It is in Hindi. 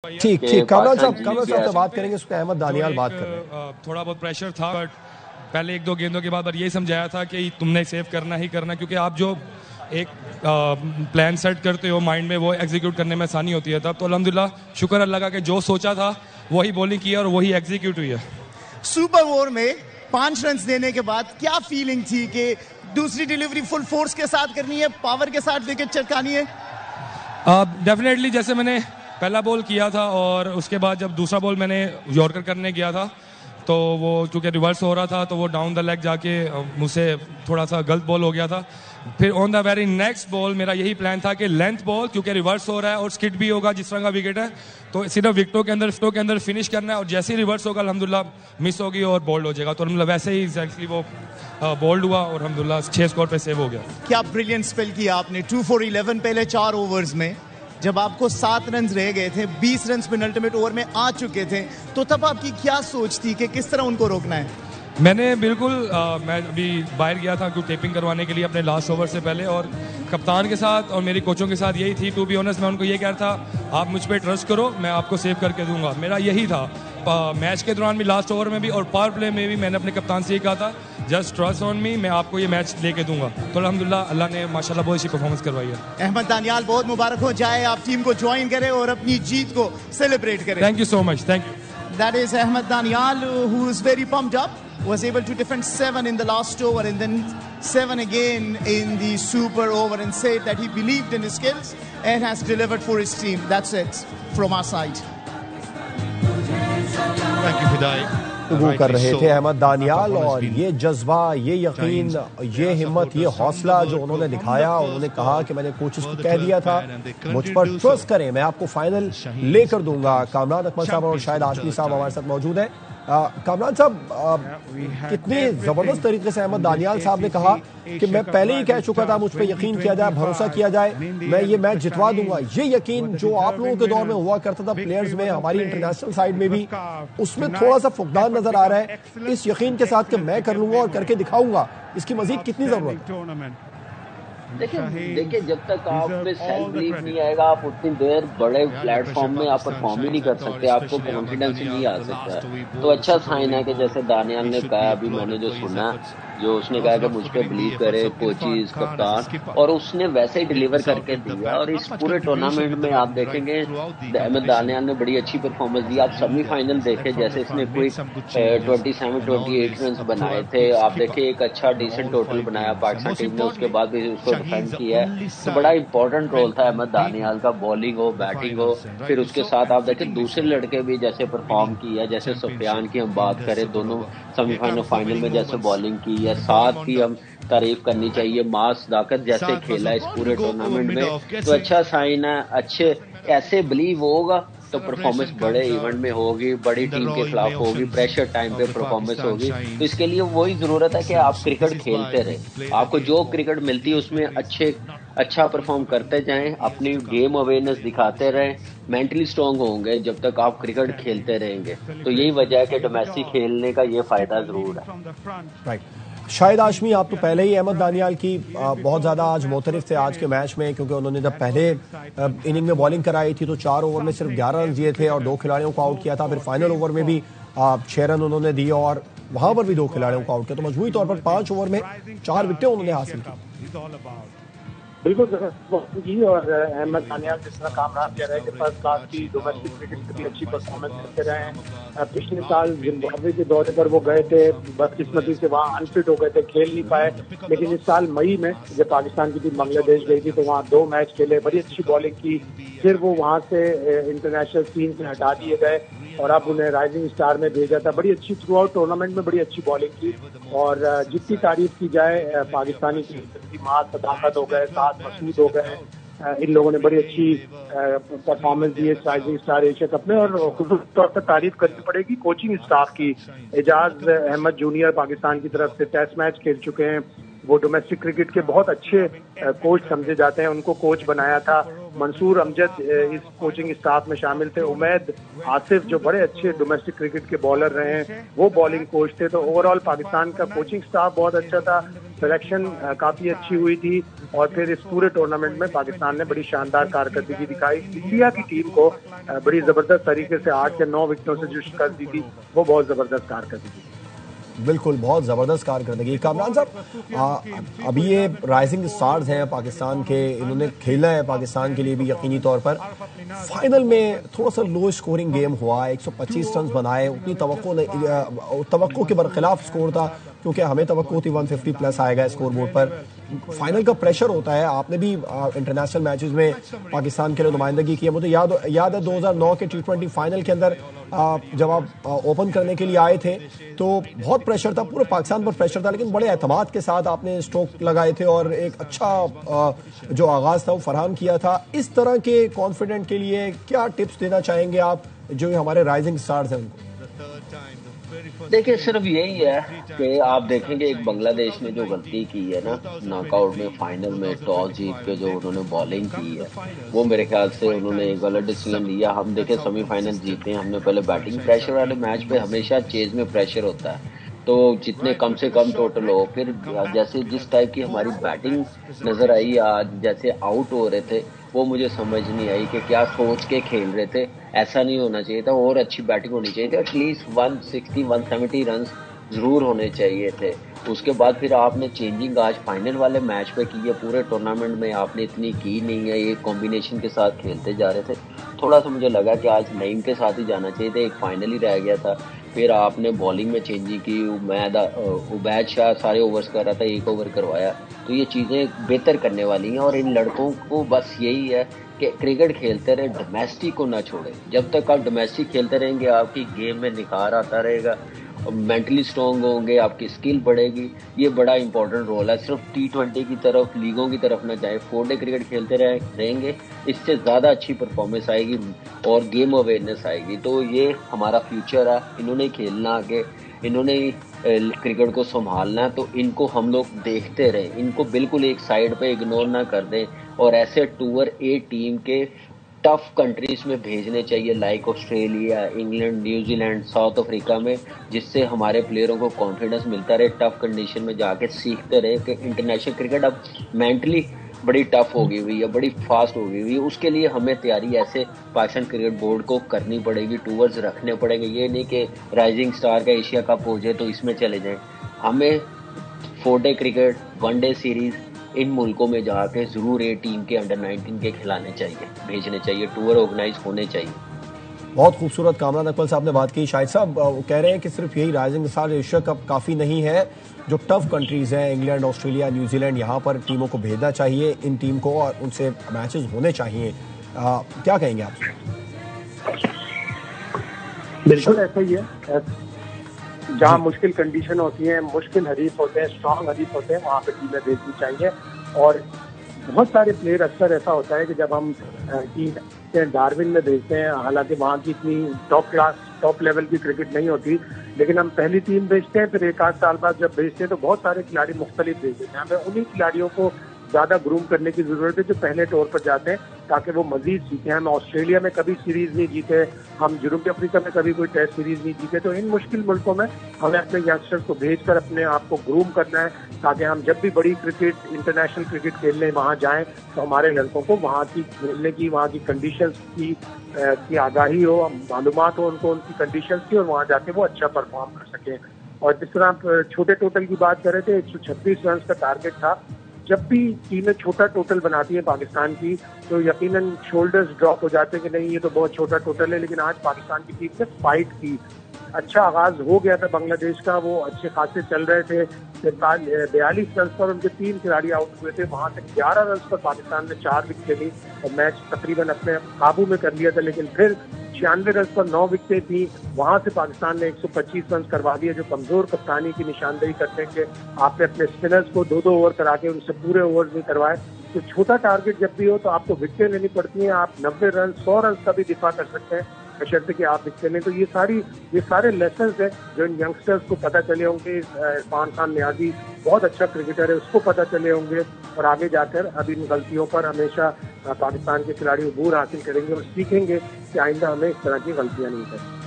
ठीक कामरान साहब से बात करेंगे, उस पर अहमद दानियाल बात कर रहे हैं। थोड़ा बहुत प्रेशर था, बट पहले एक दो गेंदों के बाद यही समझाया था कि तुमने सेव करना ही करना, क्योंकि आप जो एक प्लान सेट करते हो माइंड में, वो एग्जीक्यूट करने में आसानी होती है। तब तो अल्हम्दुलिल्लाह शुक्र अल्लाह का कि जो सोचा था वही बॉलिंग की और वही एग्जीक्यूट हुई है। सुपर ओवर में 5 रन देने के बाद क्या फीलिंग थी कि दूसरी डिलीवरी फुल फोर्स के साथ करनी है, पावर के साथ विकेट चटकानी है? डेफिनेटली जैसे मैंने पहला बॉल किया था और उसके बाद जब दूसरा बॉल मैंने यॉर्कर करने गया था तो वो चूंकि रिवर्स हो रहा था तो वो डाउन द लेग जाके मुझसे थोड़ा सा गलत बॉल हो गया था। फिर on the very next ball मेरा यही प्लान था कि लेंथ बॉल, क्योंकि रिवर्स हो रहा है और स्किड भी होगा जिस तरह का विकेट है, तो सिर्फ विकेटों के अंदर फिनिश करना है और जैसे ही रिवर्स होगा अल्हम्दुलिल्लाह मिस होगी और बोल्ड हो जाएगा। तो अल्हम्दुलिल्लाह वैसे ही एग्जैक्टली वो बोल्ड हुआ और अल्हम्दुलिल्लाह 6 स्कोर पे सेव हो गया। क्या ब्रिलियंट स्पेल किया आपने, 2 for 11 पहले 4 ओवर्स में, जब आपको 7 रन रह गए थे, 20 रन पेनल्टीमेट ओवर में आ चुके थे, तो तब आपकी क्या सोच थी कि किस तरह उनको रोकना है? मैंने बिल्कुल मैं अभी बाहर गया था कुछ टेपिंग करवाने के लिए अपने लास्ट ओवर से पहले, और कप्तान के साथ और मेरी कोचों के साथ यही थी। टू बी ऑनेस्ट मैं उनको ये कह रहा था आप मुझ पर ट्रस्ट करो, मैं आपको सेव करके दूंगा। मेरा यही था मैच के दौरान भी, लास्ट ओवर में भी और पावर प्ले में भी मैंने अपने कप्तान से ये कहा था जस्ट ट्रस्ट ऑन मी, मैं आपको ये मैच लेके दूंगा। तो अल्हम्दुलिल्लाह अल्लाह ने माशाल्लाह बहुत अच्छी परफॉर्मेंस करवाई है। अहमद दानियाल बहुत मुबारक हो जाए, आप टीम को ज्वाइन करें और अपनी जीत को सेलिब्रेट करें। Thank you so much, thank you. That is Ahmed Danial, who is very pumped up, was able to defend 7 in the last over and then 7 again in the super over, and said that he believed in his skills and has delivered for his team. That's it from our side. Thank you, Hidayat. वो कर रहे थे अहमद दानियाल, और ये जज्बा, ये यकीन, ये हिम्मत, ये हौसला जो उन्होंने दिखाया। उन्होंने कहा कि मैंने कोचेस को कह दिया था मुझ पर ट्रस्ट करें, मैं आपको फाइनल लेकर दूंगा। कामरान अकमल साहब और शाहिद हाशमी साहब हमारे साथ मौजूद हैं। कामरान साहब, कितनी जबरदस्त तरीके से अहमद दानियाल साहब ने कहा कि मैं पहले ही कह चुका था मुझ पर यकीन किया जाए, भरोसा किया जाए, मैं ये मैच जितवा दूंगा। ये यकीन जो आप लोगों के दौर में हुआ करता था प्लेयर्स में, हमारी इंटरनेशनल साइड में भी, उसमें थोड़ा सा फुकदान नजर आ रहा है। इस यकीन के साथ कि मैं कर लूंगा और करके दिखाऊंगा, इसकी मजीद कितनी जरूरत है? देखिए जब तक आप में सेल्फ बिलीफ नहीं आएगा, आप उतनी देर बड़े प्लेटफॉर्म में आप परफॉर्म ही नहीं कर सकते, आपको कॉन्फिडेंस ही नहीं आ सकता। तो अच्छा साइन है कि जैसे दानियाल ने कहा, अभी मैंने जो सुना, जो उसने कहा कि मुझ पे बिलीव करे कोचिज, कप्तान, और उसने वैसे ही डिलीवर करके दिया। और इस पूरे टूर्नामेंट में आप देखेंगे अहमद दानियाल ने बड़ी अच्छी परफॉर्मेंस दी। आप सेमीफाइनल देखे, जैसे इसने कोई 27-28 रन बनाए थे, आप देखे एक अच्छा डिसेंट टोटल बनाया पाकिस्तान टीम ने, उसके बाद भी उसको डिफेंड किया है। तो बड़ा इंपॉर्टेंट रोल था अहमद दानियाल का, बॉलिंग हो बैटिंग हो। फिर उसके साथ आप देखें दूसरे लड़के भी जैसे परफॉर्म किया, जैसे सुफियान की हम बात करें, दोनों सेमीफाइनल फाइनल में जैसे बॉलिंग की है, साथ ही हम तारीफ करनी चाहिए मास दाकत जैसे खेला इस पूरे टूर्नामेंट में। तो अच्छा साइन है, अच्छे ऐसे बिलीव होगा तो परफॉर्मेंस बड़े इवेंट में होगी, बड़ी टीम के खिलाफ होगी, प्रेशर टाइम पे परफॉर्मेंस होगी। तो इसके लिए वही जरूरत है कि आप क्रिकेट खेलते रहे, आपको जो क्रिकेट मिलती है उसमें अच्छा परफॉर्म करते जाएं, अपनी गेम अवेयरनेस दिखाते रहें, मेंटली स्ट्रांग होंगे जब तक आप क्रिकेट खेलते रहेंगे। तो यही वजह है कि डोमेस्टिक खेलने का ये फायदा जरूर है। राइट, शाहिद हाशमी, आप तो पहले ही अहमद दानियाल की बहुत ज़्यादा आज मोतरफ थे आज के मैच में, क्योंकि उन्होंने जब पहले इनिंग में बॉलिंग कराई थी तो 4 ओवर में सिर्फ 11 रन दिए थे और 2 खिलाड़ियों को आउट किया था। फिर फाइनल ओवर में भी 6 रन उन्होंने दिए और वहां पर भी 2 खिलाड़ियों को आउट किया। तो मजमूई तौर पर 5 ओवर में 4 विकेटें उन्होंने हासिल की। बिल्कुल जी, और अहमद दानियाल जिस तरह कामरान कह रहे हैं कि फर्स्ट क्लास की डोमेस्टिक क्रिकेट की अच्छी परफॉर्मेंस करते रहे हैं। पिछले साल जिम्बाब्वे के दौरे पर वो गए थे, बदकिस्मती से वहाँ अनफिट हो गए थे, खेल नहीं पाए। लेकिन इस साल मई में जब पाकिस्तान की टीम बांग्लादेश गई थी तो वहाँ 2 मैच खेले, बड़ी अच्छी बॉलिंग की। फिर वो वहाँ से इंटरनेशनल सीन से हटा दिए गए और अब उन्हें राइजिंग स्टार में भेजा था। बड़ी अच्छी थ्रू आउट टूर्नामेंट में बड़ी अच्छी बॉलिंग की, और जितनी तारीफ की जाए पाकिस्तानी की माँ सदाकत हो गए, साथ मसूद हो गए, इन लोगों ने बड़ी अच्छी परफॉर्मेंस दी है राइजिंग स्टार एशिया कप में। और खुसूस तौर पर तारीफ करनी पड़ेगी कोचिंग स्टाफ की। एजाज अहमद जूनियर पाकिस्तान की तरफ से टेस्ट मैच खेल चुके हैं, वो डोमेस्टिक क्रिकेट के बहुत अच्छे कोच समझे जाते हैं। उनको कोच बनाया था मंसूर अमजद इस कोचिंग स्टाफ में शामिल थे। उमैद आसिफ जो बड़े अच्छे डोमेस्टिक क्रिकेट के बॉलर रहे हैं, वो बॉलिंग कोच थे। तो ओवरऑल पाकिस्तान का कोचिंग स्टाफ बहुत अच्छा था, सिलेक्शन काफी अच्छी हुई थी और फिर इस पूरे टूर्नामेंट में पाकिस्तान ने बड़ी शानदार कारकर्दगी दिखाई। इंडिया की टीम को बड़ी जबरदस्त तरीके से 8 या 9 विकेटों से जो शिकस्त दी थी, वो बहुत जबरदस्त कारकर्दगी थी। बिल्कुल, बहुत ज़बरदस्त कारकर्दगी। कामरान साहब, अभी ये राइजिंग स्टार्स हैं पाकिस्तान के, इन्होंने खेला है पाकिस्तान के लिए भी यकीनी तौर पर। फाइनल में थोड़ा सा लो स्कोरिंग गेम हुआ, 125 रन बनाए, उतनी तवक्को के बरखिलाफ स्कोर था, क्योंकि हमें तवक्को थी 150 प्लस आएगा स्कोर बोर्ड पर। फाइनल का प्रेशर होता है, आपने भी इंटरनेशनल मैचेस में पाकिस्तान के लिए नुमाइंदगी की है। मुझे याद है 2009 के T20 फाइनल के अंदर जब आप ओपन करने के लिए आए थे तो बहुत प्रेशर था, पूरे पाकिस्तान पर प्रेशर था, लेकिन बड़े एतमाद के साथ आपने स्ट्रोक लगाए थे और एक अच्छा जो आगाज था वो फराहम किया था। इस तरह के कॉन्फिडेंट के लिए क्या टिप्स देना चाहेंगे आप, जो हमारे राइजिंग स्टार्स हैं उनको? देखिए, सिर्फ यही है कि आप देखेंगे एक बांग्लादेश ने जो गलती की है ना नॉकआउट में, फाइनल में टॉस जीत के जो उन्होंने बॉलिंग की है, वो मेरे ख्याल से उन्होंने गलत डिसीजन लिया। हम देखें सेमीफाइनल जीते हैं हमने, पहले बैटिंग प्रेशर वाले मैच पे हमेशा चेज में प्रेशर होता है, तो जितने कम से कम टोटल हो। फिर जैसे जिस टाइप की हमारी बैटिंग नजर आई आज, जैसे आउट हो रहे थे, वो मुझे समझ नहीं आई कि क्या सोच के खेल रहे थे। ऐसा नहीं होना चाहिए था, और अच्छी बैटिंग होनी चाहिए थी। एटलीस्ट 160-170 रन जरूर होने चाहिए थे। उसके बाद फिर आपने चेंजिंग आज फाइनल वाले मैच पे की है, पूरे टूर्नामेंट में आपने इतनी की नहीं है। ये कॉम्बिनेशन के साथ खेलते जा रहे थे, थोड़ा सा मुझे लगा कि आज नईम के साथ ही जाना चाहिए था, एक फाइनल ही रह गया था। फिर आपने बॉलिंग में चेंजिंग की, उबैद शाह सारे ओवर्स कर रहा था, 1 ओवर करवाया। तो ये चीज़ें बेहतर करने वाली हैं, और इन लड़कों को बस यही है कि क्रिकेट खेलते रहे, डोमेस्टिक को ना छोड़े। जब तक आप डोमेस्टिक खेलते रहेंगे आपकी गेम में निखार आता रहेगा, मेंटली स्ट्रॉन्ग होंगे, आपकी स्किल बढ़ेगी। ये बड़ा इंपॉर्टेंट रोल है। सिर्फ T20 की तरफ, लीगों की तरफ ना जाए, 4 डे क्रिकेट खेलते रहेंगे, इससे ज़्यादा अच्छी परफॉर्मेंस आएगी और गेम अवेयरनेस आएगी। तो ये हमारा फ्यूचर है, इन्होंने खेलना आगे, इन्होंने क्रिकेट को संभालना है, तो इनको हम लोग देखते रहें, इनको बिल्कुल एक साइड पे इग्नोर ना कर दें, और ऐसे टूर ए टीम के टफ कंट्रीज में भेजने चाहिए, like Australia, England, New Zealand, south Africa में, जिससे हमारे प्लेयरों को कॉन्फिडेंस मिलता रहे, टफ कंडीशन में जाके सीखते रहे कि इंटरनेशनल क्रिकेट अब मेंटली बड़ी टफ हो गई हुई है, बड़ी फास्ट हो गई हुई है। उसके लिए हमें तैयारी ऐसे पाकिस्तान क्रिकेट बोर्ड को करनी पड़ेगी, टूर्स रखने पड़ेंगे। ये नहीं कि राइजिंग स्टार का एशिया कप हो जाए तो इसमें चले जाएं। हमें 4 day cricket, 1 day series in मुल्कों में जाके जरूर ए टीम के अंडर 19 के खिलाने चाहिए, भेजने चाहिए, टूर ऑर्गेनाइज होने चाहिए। बहुत खूबसूरत कामरान अकमल साहब ने बात की। शाहिद साहब वो कह रहे हैं कि सिर्फ यही राइजिंग स्टार एशिया कप काफ़ी नहीं है, जो टफ कंट्रीज़ हैं इंग्लैंड, ऑस्ट्रेलिया, न्यूजीलैंड, यहाँ पर टीमों को भेजना चाहिए, इन टीम को, और उनसे मैचेस होने चाहिए। क्या कहेंगे आप? बिल्कुल ऐसा ही है, जहाँ मुश्किल कंडीशन होती है, मुश्किल हरीफ होते हैं, स्ट्रांग हरीफ होते हैं, वहाँ पे टीमें भेजनी चाहिए। और बहुत सारे प्लेयर, अक्सर ऐसा होता है कि जब हम टीम डार्विन में भेजते हैं, हालांकि वहाँ की इतनी टॉप लेवल की क्रिकेट नहीं होती, लेकिन हम पहली टीम भेजते हैं, फिर 1-8 साल बाद जब भेजते हैं तो बहुत सारे खिलाड़ी मुख्तलिफ भेजते हैं। हमें उन्हीं खिलाड़ियों को ज़्यादा ग्रूम करने की ज़रूरत है जो पहले टूर पर जाते हैं, ताकि वो मजीद सीखें। हम ऑस्ट्रेलिया में कभी सीरीज़ नहीं जीते, हम जनूबी अफ्रीका में कभी कोई टेस्ट सीरीज़ नहीं जीते, तो इन मुश्किल मुल्कों में हमें अपने यंगस्टर्स को भेजकर अपने आप को ग्रूम करना है, ताकि हम जब भी बड़ी क्रिकेट, इंटरनेशनल क्रिकेट खेलने वहाँ जाएँ तो हमारे लड़कों को वहाँ की खेलने की, वहाँ की कंडीशंस की आगाही हो, मालूमात हो उनको उनकी कंडीशंस की, और वहाँ जाके वो अच्छा परफॉर्म कर सकें। और जिस तरह आप छोटे टोटल की बात कर रहे थे, 136 रन का टारगेट था। जब भी टीमें छोटा टोटल बनाती है पाकिस्तान की, तो यकीनन शोल्डर्स ड्रॉप हो जाते हैं कि नहीं ये तो बहुत छोटा टोटल है। लेकिन आज पाकिस्तान की टीम ने फाइट की, अच्छा आगाज हो गया था बांग्लादेश का, वो अच्छे खासे चल रहे थे। 42 रन पर उनके 3 खिलाड़ी आउट हुए थे, वहां से 11 रन पर पाकिस्तान ने 4 विकेट ली और मैच तकरीबन अपने काबू में कर लिया था। लेकिन फिर 96 रन पर 9 विकेटें थी, वहां से पाकिस्तान ने 125 रन करवा दिए, जो कमजोर कप्तानी की निशानदेही करते हैं कि आपने अपने स्पिनर्स को 2-2 ओवर करा के उनसे पूरे ओवर नहीं करवाए। तो छोटा टारगेट जब भी हो तो आपको विकेटें लेनी पड़ती हैं। आप 90 रन, 100 रन का भी दिफा कर सकते हैं, बशर्ते कि आप दिखते नहीं। तो ये सारे लेसन है जो इन यंगस्टर्स को पता चले होंगे। इरफान खान नियाजी बहुत अच्छा क्रिकेटर है, उसको पता चले होंगे और आगे जाकर अब इन गलतियों पर हमेशा पाकिस्तान के खिलाड़ी अबूर हासिल करेंगे और सीखेंगे कि आइंदा हमें इस तरह की गलतियां नहीं करें।